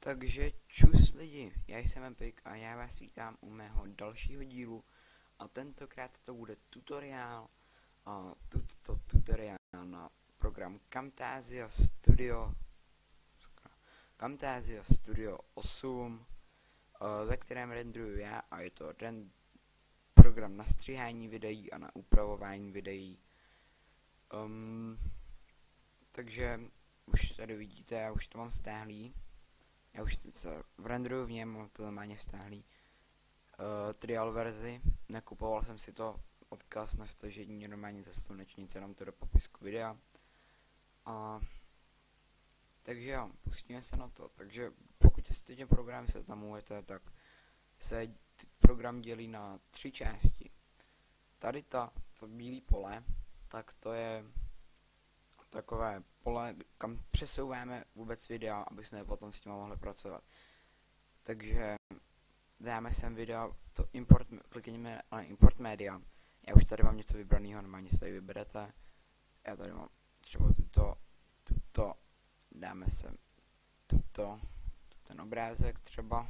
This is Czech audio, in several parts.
Takže čus lidi, já jsem Empik a já vás vítám u mého dalšího dílu a tentokrát to bude tutoriál tutoriál na program Camtasia Studio 8, ve kterém renderuju já a je to program na stříhání videí a na upravování videí. Takže už tady vidíte, já už to mám stáhlý. Já už se renderuju v něm, mám to normálně stáhlý. Trial verzi, nekupoval jsem si to, odkaz na stažení normálně ze Slunečnice, dám to do popisku videa. Takže jo, pustíme se na to. Takže pokud se s tím programem seznamujete, tak se program dělí na 3 části. Tady to bílé pole, tak to je takové pole, kam přesouváme vůbec videa, aby jsme potom s tím mohli pracovat. Takže dáme sem video, to klikněme na import media. Já už tady mám něco vybraného, normálně si tady vyberete. Já tady mám třeba tuto, dáme sem ten obrázek třeba.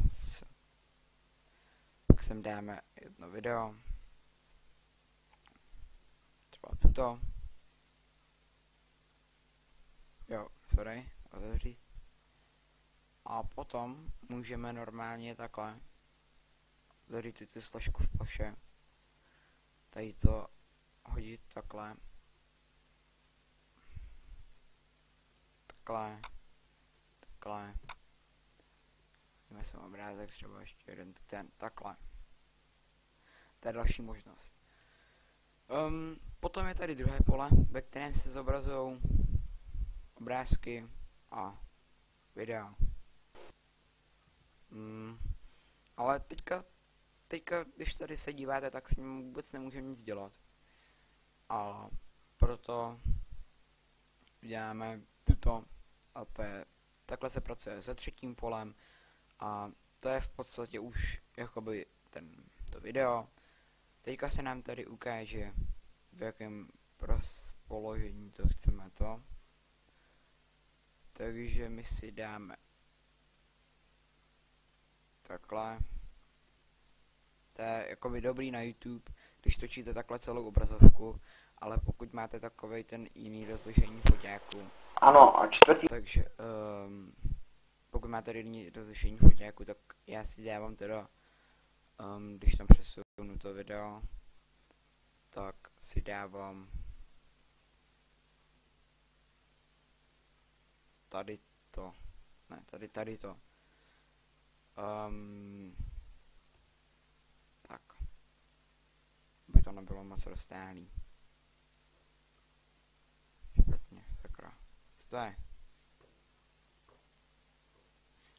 Pak sem dáme jedno video. Třeba tuto. Jo, sorry, otevřít. A potom můžeme normálně takhle otevřít tu složku v ploše. Tady to hodit takhle. Takhle. Jdeme sem obrázek, třeba ještě jeden takhle. To je další možnost. Potom je tady druhé pole, ve kterém se zobrazují obrázky a videa. Ale teďka, když tady se díváte, tak s ním vůbec nemůžeme nic dělat. A proto děláme tuto, a to je, takhle se pracuje se třetím polem, a to je v podstatě už jakoby to video. Teďka se nám tady ukáže, v jakém položení to chceme to. Takže my si dáme takhle. To je jakoby dobrý na YouTube, když točíte takhle celou obrazovku, ale pokud máte takovej ten jiný rozlišení foťáku. Ano, a čtvrtý. Takže pokud máte jiný rozlišení foťáku, tak já si dávám teda, když tam přesunu to video, tak si dávám tady to, ne, tady to. Tak. Aby to nebylo moc roztáhlý. Špatně, sakra. Co to je?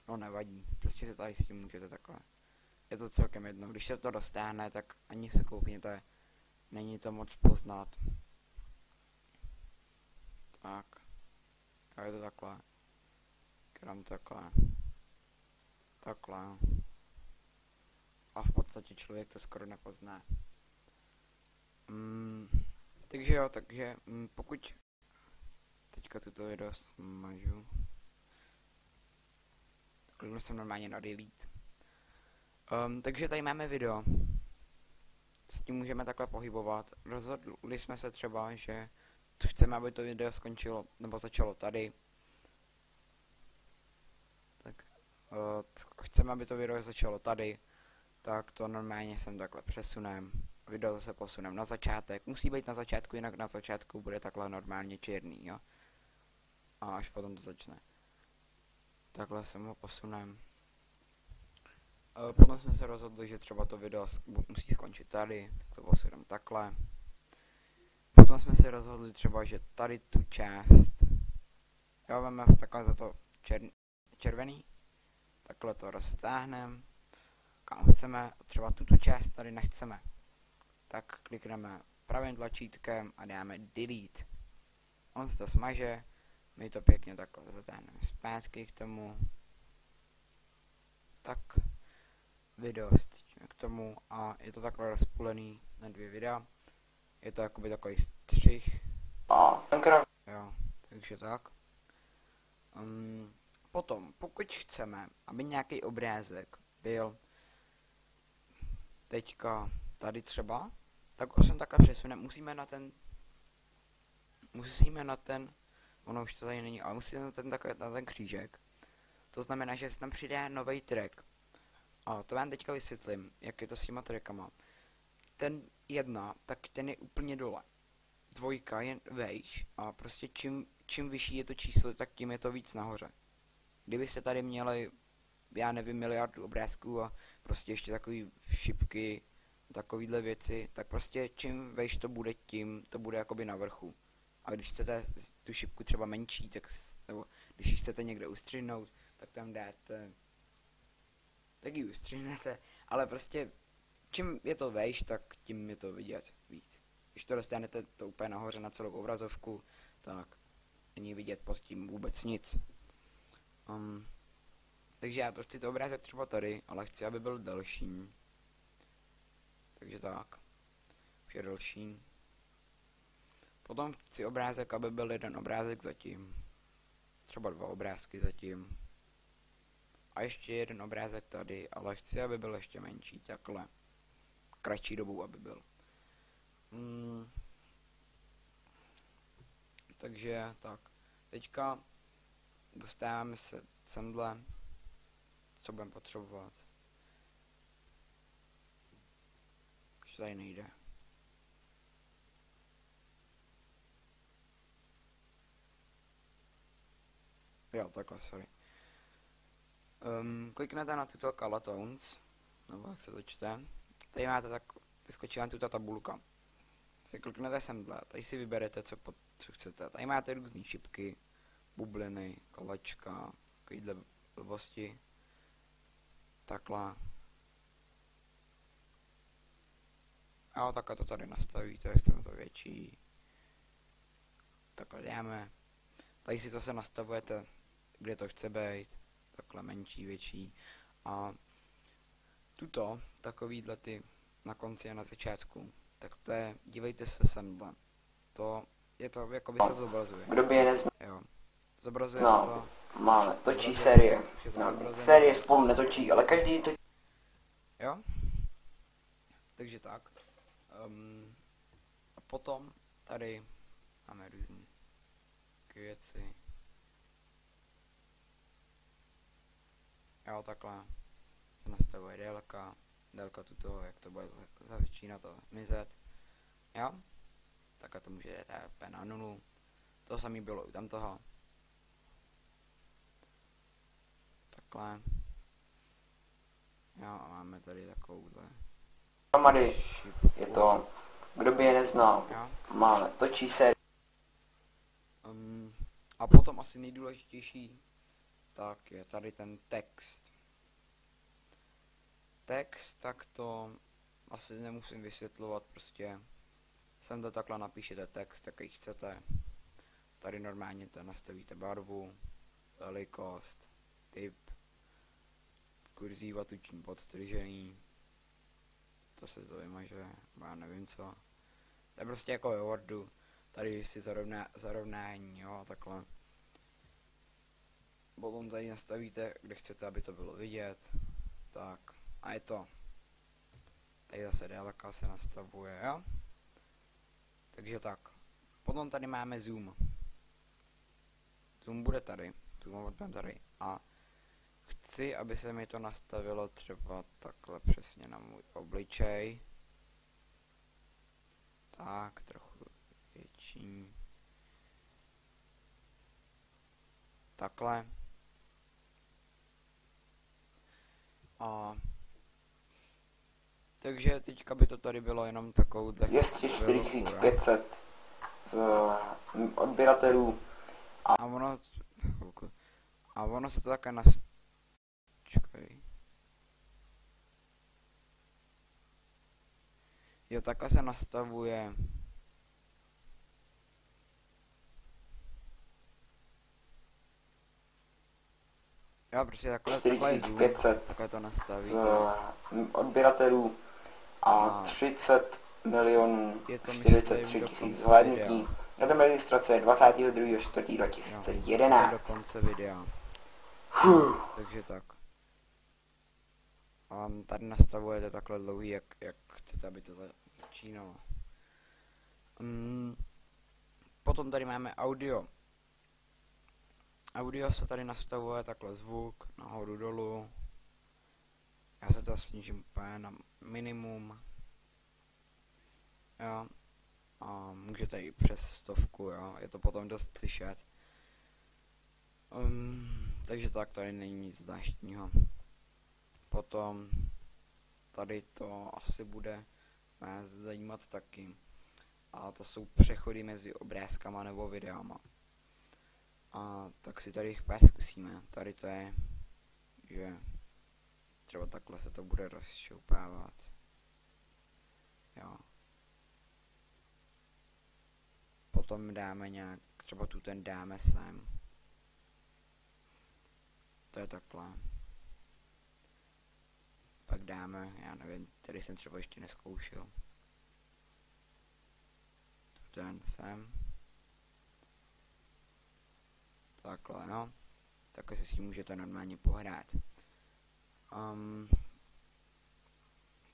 No nevadí, prostě se tady s tím můžete takhle. Je to celkem jedno, když se to roztáhne, tak ani se koukněte, není to moc poznat. Tak. A je to takhle. Kram takhle. Takhle. A v podstatě člověk to skoro nepozná. Takže jo, pokud teďka tuto video smažu. Kliknu jsem normálně na delete. Takže tady máme video. S tím můžeme takhle pohybovat. Rozhodli jsme se třeba, že chceme, aby to video skončilo, nebo začalo tady. Tak chceme, aby to video začalo tady, tak to normálně sem takhle přesunem. Video zase posunem na začátek. Musí být na začátku, jinak na začátku bude takhle normálně černý, jo. A až potom to začne. Takhle sem ho posunem. Potom jsme se rozhodli, že třeba to video musí skončit tady, tak to posunem takhle. Potom jsme se rozhodli třeba, že tady tu část, jo, máme takhle za to červený, takhle to roztáhneme, kam chceme, třeba tuto část tady nechceme, tak klikneme pravým tlačítkem a dáme delete. On se to smaže, my to pěkně takhle zatáhneme zpátky k tomu, tak video stříčíme k tomu a je to takhle rozpůlený na 2 videa. Je to jakoby takový střih. Jo, takže tak. Potom, pokud chceme, aby nějaký obrázek byl teďka tady třeba, tak ho sem takhle přesuneme, musíme na ten, ono už to tady není, ale musíme na ten křížek. To znamená, že se tam přidá nový track. A to vám teďka vysvětlím, jak je to s těma trackama. Ten 1, tak ten je úplně dole. 2 je vejš a prostě čím vyšší je to číslo, tak tím je to víc nahoře. Kdybyste tady měli, já nevím, miliardu obrázků a prostě ještě takový šipky, takovýhle věci, tak prostě čím vejš to bude, tím to bude jakoby na vrchu. A když chcete tu šipku třeba menší, tak, nebo když ji chcete někde ustřihnout, tak tam dáte, tak ji ustřihnete, ale prostě čím je to vejš, tak tím je to vidět víc. Když to dostanete to úplně nahoře na celou obrazovku, tak není vidět pod tím vůbec nic. Takže já to chci to obrázek třeba tady, ale chci, aby byl delší. Takže tak. Už je delší. Potom chci obrázek, aby byl jeden obrázek zatím. Třeba 2 obrázky zatím. A ještě jeden obrázek tady, ale chci, aby byl ještě menší, takhle. Kratší dobou, aby byl. Takže tak. Teďka dostáváme se semhle, co budeme potřebovat. Už tady nejde. Jo, takhle, sorry. Kliknete na tuto Color Tones, nebo jak se to čte. Tady máte tak, vyskočí vám tuto tabulka. Si kliknete semhle, tady si vyberete, co chcete. Tady máte různé šipky, bubliny, kolečka, takovýhle blbosti. Takhle. A takhle to tady nastavíte, chceme to větší. Takhle dáme. Tady si zase nastavujete, kde to chce být. Takhle menší, větší. A tuto, takovýhle ty na konci a na začátku, tak to je, dívejte se semhle. To je to, jako by se to zobrazuje. Kdo by je neznal? Jo. Zobrazuje No, to. máme, točí série. No, série spolu netočí, ale každý to... Jo? Takže tak. A potom tady máme různé věci. Jo, takhle se nastavuje délka tuto, jak to bude začínat to mizet. Jo? Takhle to může dát na 0. To samý bylo i tam toho. Takhle. Jo, a máme tady takovouhle. Dohromady je to, kdo by je neznal, jo? máme, točí série. A potom asi nejdůležitější, tak je tady ten text. Text, tak to asi nemusím vysvětlovat, prostě sem to takhle napíšete text, jaký chcete. Tady normálně to nastavíte barvu, velikost, typ, kurzíva, tuční podtržení, to se to vymaže, já nevím co. To je prostě jako ve Wordu, tady si zarovnání, jo, takhle. Potom tady nastavíte, kde chcete, aby to bylo vidět, tak, a je to. Tady zase délka se nastavuje, jo. Takže tak. Potom tady máme zoom. Zoom bude tady, zoom tady. A chci, aby se mi to nastavilo třeba takhle přesně na můj obličej. Tak, trochu větší. Takhle. A takže teďka by to tady bylo jenom takovou 204 500 z odběratelů. A ono se to také Čekaj. Jo, takhle se nastavuje. Jo, prostě takhle je zoom, 500 takhle to nastaví. z odběratelů a 30 milionů 43 tisíc zhlédnutí. Datum registrace 22.4.2011. Do konce videa. Takže tak. A tady nastavujete takhle dlouhý, jak chcete, aby to začínalo. Potom tady máme audio. Audio se tady nastavuje takhle zvuk, nahoru dolů. Já se to snížím úplně na minimum. Jo. A můžete i přes 100, jo. Je to potom dost slyšet. Takže tak, tady není nic zvláštního. Potom tady to asi bude nás zajímat taky. A to jsou přechody mezi obrázkama nebo videama. A tak si tady jich pár zkusíme. Tady to je, že třeba takhle se to bude rozšoupávat. Jo. Potom dáme nějak, třeba tu ten dáme sem. To je takhle. Pak dáme, já nevím, tady jsem třeba ještě neskoušel. Tu ten sem. Takhle, no. Takhle si s tím můžete normálně pohrát.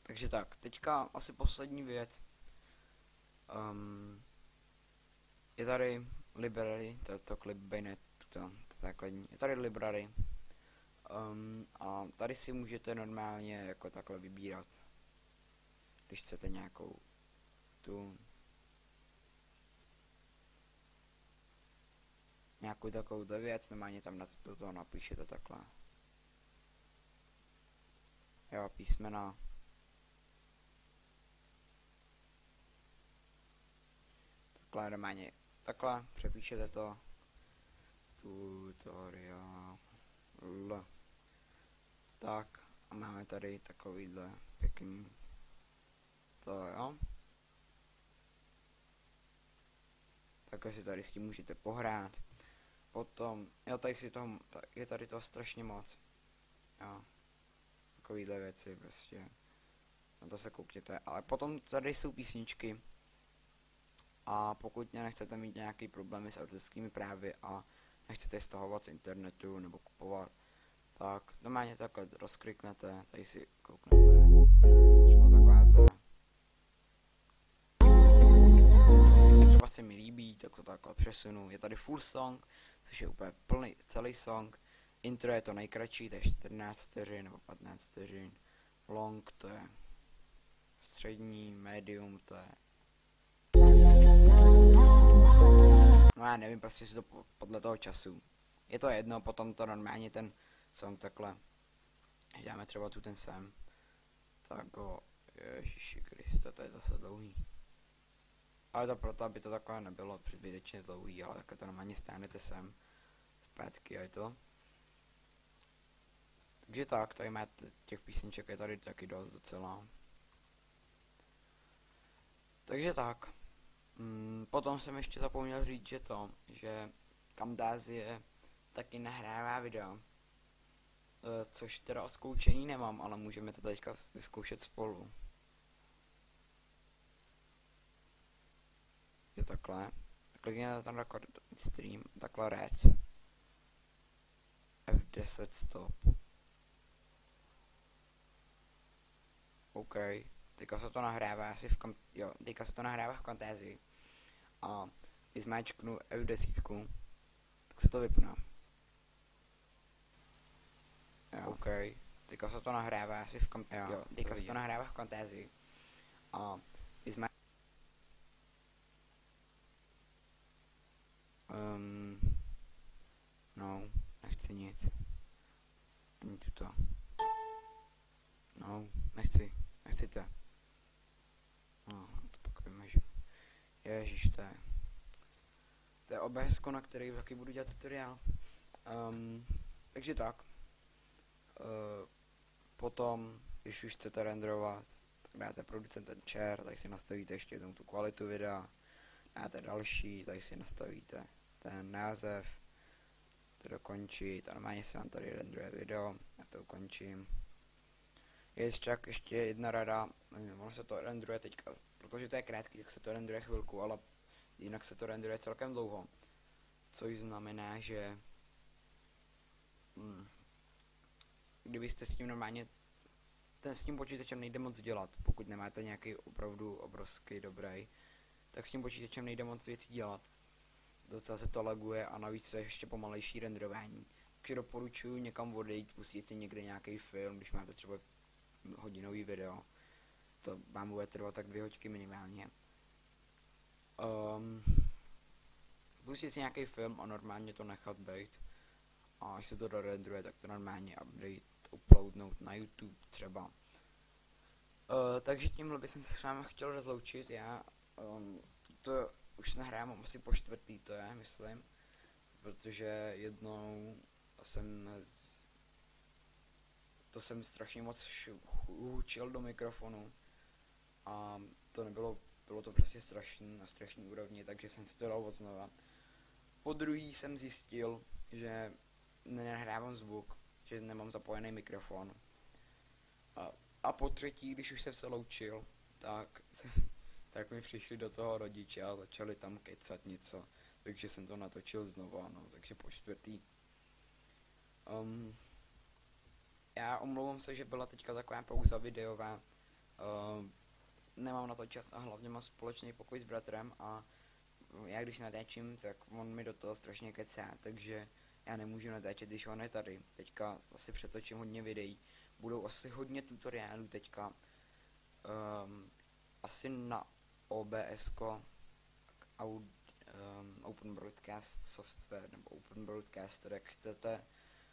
Takže tak, teďka asi poslední věc. Je tady library, to clipbainet, to základní. Je tady library. A tady si můžete normálně jako takhle vybírat. Když chcete nějakou nějakou takovou věc, normálně tam na to napíšete takhle. Jo, písmena. Takhle normálně, takhle přepíšete to. Tutorial. Tak, a máme tady takovýhle pěkný to, jo. Takhle si tady s tím můžete pohrát. Potom, jo, tady si toho, je tady toho strašně moc. Jo. Takovýhle věci prostě. Na to se koukněte. Ale potom tady jsou písničky. A pokud nechcete mít nějaký problémy s autorskými právy a nechcete je stahovat z internetu nebo kupovat, tak normálně takhle rozkliknete, tady si kouknete. Třeba takováhle. Třeba se mi líbí, tak to takhle přesunu. Je tady full song, což je úplně plný, celý song. Intro je to nejkratší, to je 14 vteřin nebo 15 vteřin. Long to je střední, medium to je... No já nevím, prostě si to podle toho času. Je to jedno, potom to normálně ten song takhle. Dáme třeba tu ten sem. Tak ho, Ježiši Kriste, to je zase dlouhý. Ale to proto, aby to takové nebylo předbětečně dlouhý, ale takhle to normálně stáhnete sem. Zpátky a je to. Takže tak, tady máte těch písniček, je tady taky dost docela. Takže tak. Potom jsem ještě zapomněl říct, že Camtasia taky nahrává video. Což teda o zkoušení nemám, ale můžeme to teďka vyzkoušet spolu. Je takhle. Klikněte tam record stream, takhle rec. F10 stop. OK. Teďka se to nahrává asi teďka se to nahrává v Camtasii. A když zmáčknu F10, tak se to vypne. Jo, OK. Teďka se to nahrává asi v teďka se to nahrává v Camtasii. A když zmáčknu no, nechci nic. Ani tuto. No, nechci to. No, to pak vymažu. Ježiš, to je OBS, na který taky budu dělat tutoriál. Takže tak. Potom, když už chcete renderovat, tak dáte producent and share, tady si nastavíte ještě jednou tu kvalitu videa. Dáte další, tady si nastavíte ten název. To dokončit, a normálně se vám tady renderuje video, já to ukončím. Je však ještě jedna rada, ono se to renderuje teďka, protože to je krátký, tak se to renderuje chvilku, ale jinak se to renderuje celkem dlouho. Což znamená, že kdybyste s tím normálně, s tím počítačem nejde moc dělat, pokud nemáte nějaký opravdu obrovský dobrý, tak s tím počítačem nejde moc věcí dělat. Docela se to laguje a navíc je ještě pomalejší renderování. Takže doporučuji někam odejít, pustit si někde nějaký film, když máte třeba hodinový video. To vám bude trvat tak 2 hodiny minimálně. Pustit si nějaký film a normálně to nechat být. A až se to dorenderuje, tak to normálně uploadnout na YouTube třeba. Takže tímhle bych se s vámi chtěl rozloučit. Já to už nahrávám asi po 4. to je, myslím. Protože jednou jsem strašně moc hučil do mikrofonu. A to bylo to prostě na strašný úrovni, takže jsem si to dal odznova. Po druhý jsem zjistil, že nenahrávám zvuk, že nemám zapojený mikrofon. A po třetí, když už jsem se loučil, tak mi přišli do toho rodiče a začali tam kecat něco, takže jsem to natočil znova, no, takže po 4. Já omlouvám se, že byla teďka taková pauza videová, nemám na to čas a hlavně mám společný pokoj s bratrem a já když natáčím, tak on mi do toho strašně kecá, takže já nemůžu natáčet, když on je tady. Teďka asi přetočím hodně videí, budou asi hodně tutoriálů teďka, asi na OBS-ko, Open Broadcast Software, nebo Open Broadcaster, jak chcete,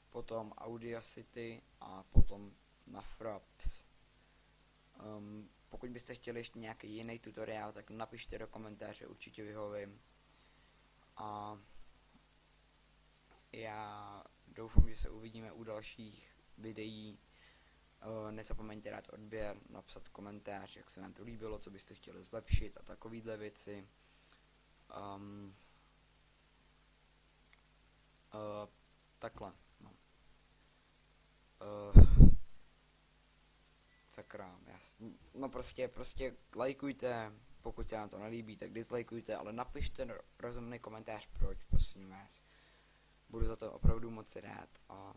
potom Audacity a potom na Fraps. Pokud byste chtěli ještě nějaký jiný tutoriál, tak napište do komentáře, určitě vyhovím. A já doufám, že se uvidíme u dalších videí. Nezapomeňte dát odběr, napsat komentář, jak se vám to líbilo, co byste chtěli zlepšit a takovýhle věci. Takhle, no. Sakra, no prostě lajkujte, pokud se vám to nelíbí, tak dislajkujte, ale napište rozumný komentář, proč, prosím vás. Budu za to opravdu moc rád a